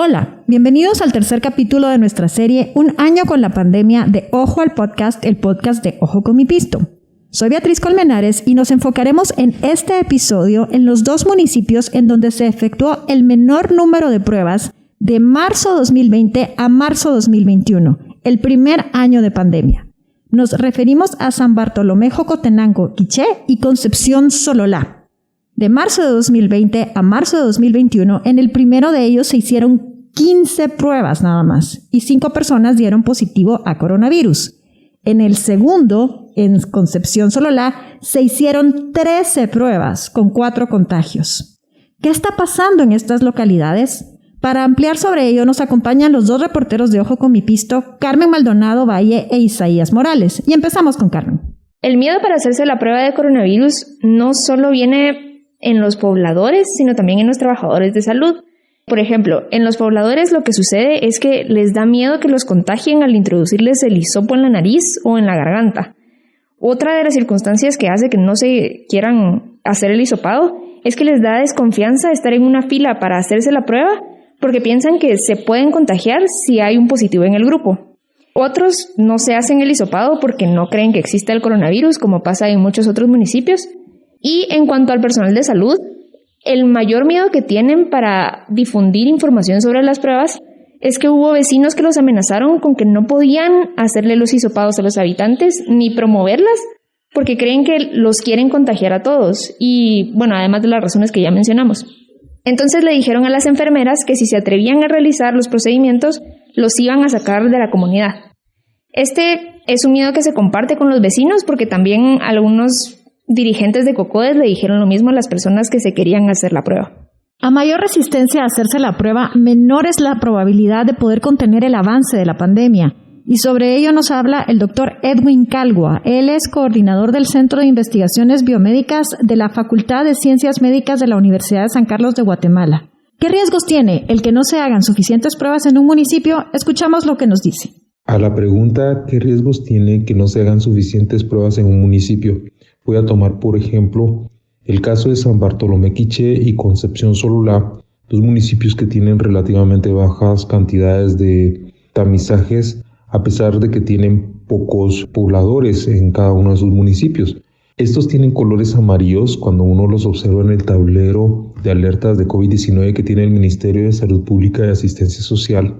Hola, bienvenidos al tercer capítulo de nuestra serie Un año con la pandemia de Ojo al Podcast, el podcast de Ojo con mi Pisto. Soy Beatriz Colmenares y nos enfocaremos en este episodio en los dos municipios en donde se efectuó el menor número de pruebas de marzo 2020 a marzo 2021, el primer año de pandemia. Nos referimos a San Bartolomé Jocotenango, Quiché y Concepción Sololá. De marzo de 2020 a marzo de 2021, en el primero de ellos se hicieron 15 pruebas nada más y 5 personas dieron positivo a coronavirus. En el segundo, en Concepción Sololá, se hicieron 13 pruebas con 4 contagios. ¿Qué está pasando en estas localidades? Para ampliar sobre ello nos acompañan los dos reporteros de Ojo con mi Pisto, Carmen Maldonado Valle e Isaías Morales. Y empezamos con Carmen. El miedo para hacerse la prueba de coronavirus no solo viene en los pobladores, sino también en los trabajadores de salud. Por ejemplo, en los pobladores lo que sucede es que les da miedo que los contagien al introducirles el hisopo en la nariz o en la garganta. Otra de las circunstancias que hace que no se quieran hacer el hisopado es que les da desconfianza estar en una fila para hacerse la prueba porque piensan que se pueden contagiar si hay un positivo en el grupo. Otros no se hacen el hisopado porque no creen que exista el coronavirus, como pasa en muchos otros municipios. Y en cuanto al personal de salud, el mayor miedo que tienen para difundir información sobre las pruebas es que hubo vecinos que los amenazaron con que no podían hacerle los hisopados a los habitantes ni promoverlas porque creen que los quieren contagiar a todos y, bueno, además de las razones que ya mencionamos. Entonces le dijeron a las enfermeras que si se atrevían a realizar los procedimientos, los iban a sacar de la comunidad. Este es un miedo que se comparte con los vecinos porque también algunos dirigentes de COCODES le dijeron lo mismo a las personas que se querían hacer la prueba. A mayor resistencia a hacerse la prueba, menor es la probabilidad de poder contener el avance de la pandemia. Y sobre ello nos habla el doctor Edwin Calgua. Él es coordinador del Centro de Investigaciones Biomédicas de la Facultad de Ciencias Médicas de la Universidad de San Carlos de Guatemala. ¿Qué riesgos tiene el que no se hagan suficientes pruebas en un municipio? Escuchamos lo que nos dice. A la pregunta ¿qué riesgos tiene que no se hagan suficientes pruebas en un municipio? Voy a tomar, por ejemplo, el caso de San Bartolomé Quiché y Concepción Sololá, dos municipios que tienen relativamente bajas cantidades de tamizajes, a pesar de que tienen pocos pobladores en cada uno de sus municipios. Estos tienen colores amarillos cuando uno los observa en el tablero de alertas de COVID-19 que tiene el Ministerio de Salud Pública y Asistencia Social.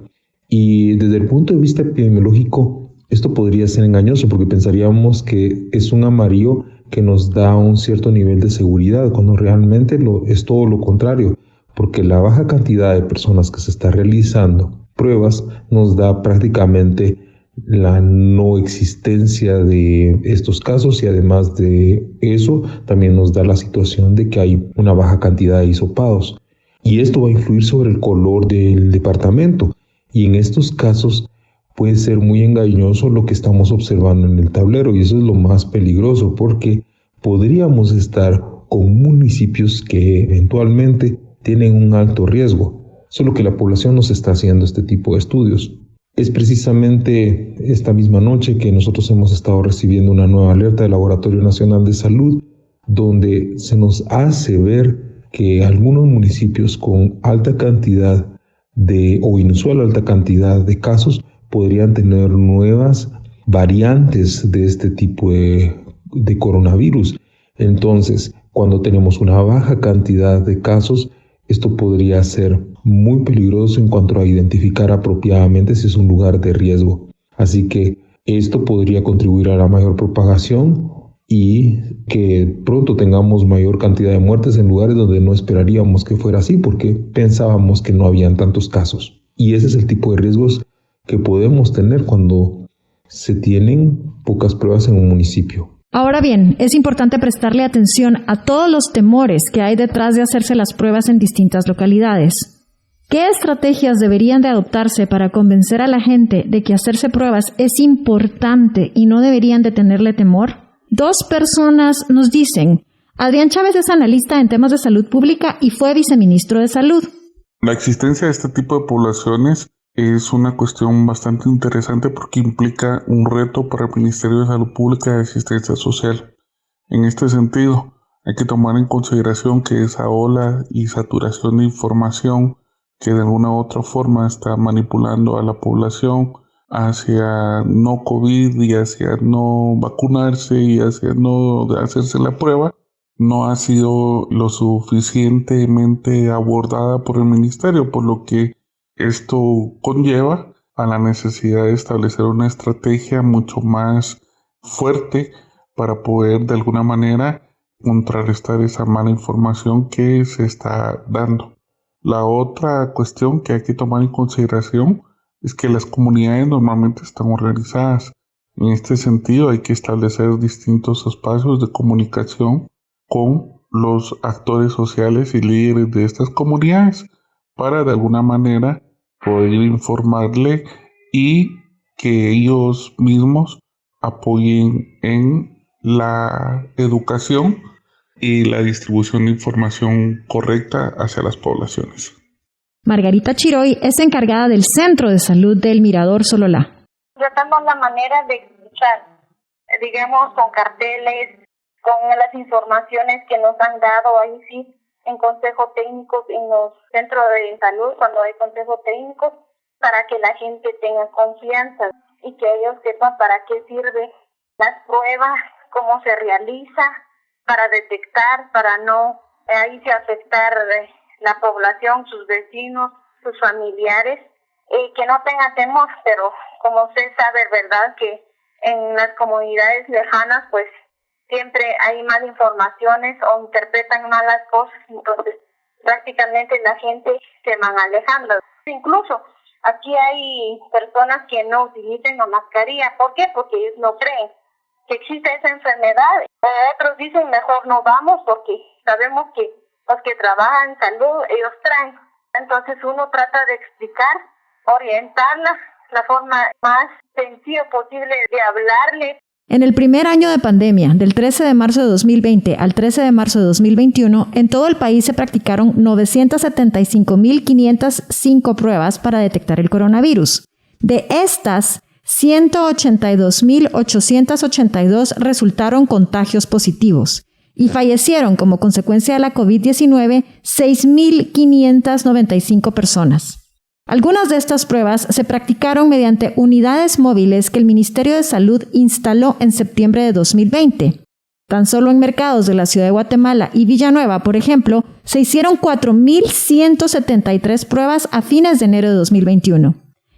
Y desde el punto de vista epidemiológico, esto podría ser engañoso porque pensaríamos que es un amarillo que nos da un cierto nivel de seguridad, cuando realmente es todo lo contrario, porque la baja cantidad de personas que se está realizando pruebas nos da prácticamente la no existencia de estos casos y además de eso también nos da la situación de que hay una baja cantidad de hisopados. Y esto va a influir sobre el color del departamento y en estos casos puede ser muy engañoso lo que estamos observando en el tablero y eso es lo más peligroso porque podríamos estar con municipios que eventualmente tienen un alto riesgo, solo que la población no se está haciendo este tipo de estudios. Es precisamente esta misma noche que nosotros hemos estado recibiendo una nueva alerta del Laboratorio Nacional de Salud donde se nos hace ver que algunos municipios con alta cantidad o inusual alta cantidad de casos podrían tener nuevas variantes de este tipo de coronavirus. Entonces, cuando tenemos una baja cantidad de casos, esto podría ser muy peligroso en cuanto a identificar apropiadamente si es un lugar de riesgo. Así que esto podría contribuir a la mayor propagación y que pronto tengamos mayor cantidad de muertes en lugares donde no esperaríamos que fuera así porque pensábamos que no habían tantos casos. Y ese es el tipo de riesgos que podemos tener cuando se tienen pocas pruebas en un municipio. Ahora bien, es importante prestarle atención a todos los temores que hay detrás de hacerse las pruebas en distintas localidades. ¿Qué estrategias deberían de adoptarse para convencer a la gente de que hacerse pruebas es importante y no deberían de tenerle temor? 2 personas nos dicen. Adrián Chávez es analista en temas de salud pública y fue viceministro de Salud. La existencia de este tipo de poblaciones es una cuestión bastante interesante porque implica un reto para el Ministerio de Salud Pública y Asistencia Social. En este sentido, hay que tomar en consideración que esa ola y saturación de información que de alguna u otra forma está manipulando a la población hacia no COVID y hacia no vacunarse y hacia no hacerse la prueba, no ha sido lo suficientemente abordada por el ministerio, por lo que esto conlleva a la necesidad de establecer una estrategia mucho más fuerte para poder de alguna manera contrarrestar esa mala información que se está dando. La otra cuestión que hay que tomar en consideración es que las comunidades normalmente están organizadas. En este sentido hay que establecer distintos espacios de comunicación con los actores sociales y líderes de estas comunidades para de alguna manera poder informarle y que ellos mismos apoyen en la educación y la distribución de información correcta hacia las poblaciones. Margarita Chiroy es encargada del Centro de Salud del Mirador Sololá. Tratamos la manera de escuchar, digamos, con carteles, con las informaciones que nos han dado ahí sí, en consejos técnicos, en los centros de salud, cuando hay consejos técnicos, para que la gente tenga confianza y que ellos sepan para qué sirven las pruebas, cómo se realiza, para detectar, para no ahí se afectar la población, sus vecinos, sus familiares, que no tengan temor, pero como usted sabe, ¿verdad?, que en las comunidades lejanas, pues siempre hay mal informaciones o interpretan mal las cosas, entonces prácticamente la gente se van alejando. Incluso aquí hay personas que no utilizan la mascarilla. ¿Por qué? Porque ellos no creen que existe esa enfermedad. Otros dicen mejor no vamos porque sabemos que los que trabajan en salud, ellos traen. Entonces uno trata de explicar, orientarla, la forma más sencilla posible de hablarle. En el primer año de pandemia, del 13 de marzo de 2020 al 13 de marzo de 2021, en todo el país se practicaron 975.505 pruebas para detectar el coronavirus. De estas, 182.882 resultaron contagios positivos y fallecieron como consecuencia de la COVID-19 6.595 personas. Algunas de estas pruebas se practicaron mediante unidades móviles que el Ministerio de Salud instaló en septiembre de 2020. Tan solo en mercados de la ciudad de Guatemala y Villanueva, por ejemplo, se hicieron 4.173 pruebas a fines de enero de 2021.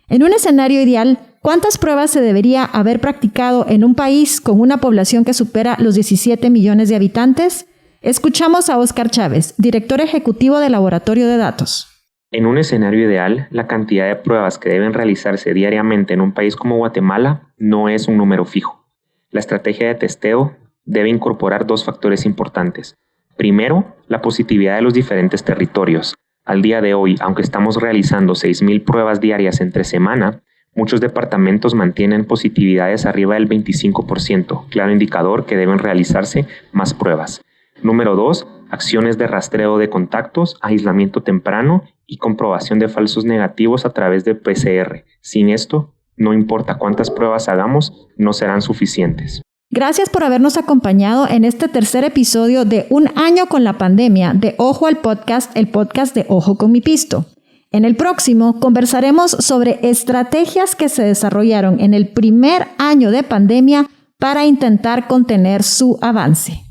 En un escenario ideal, ¿cuántas pruebas se debería haber practicado en un país con una población que supera los 17 millones de habitantes? Escuchamos a Óscar Chávez, director ejecutivo del Laboratorio de Datos. En un escenario ideal, la cantidad de pruebas que deben realizarse diariamente en un país como Guatemala no es un número fijo. La estrategia de testeo debe incorporar dos factores importantes. Primero, la positividad de los diferentes territorios. Al día de hoy, aunque estamos realizando 6.000 pruebas diarias entre semana, muchos departamentos mantienen positividades arriba del 25%, claro indicador que deben realizarse más pruebas. Número 2, acciones de rastreo de contactos, aislamiento temprano y comprobación de falsos negativos a través de PCR. Sin esto, no importa cuántas pruebas hagamos, no serán suficientes. Gracias por habernos acompañado en este tercer episodio de Un año con la pandemia de Ojo al Podcast, el podcast de Ojo con mi Pisto. En el próximo conversaremos sobre estrategias que se desarrollaron en el primer año de pandemia para intentar contener su avance.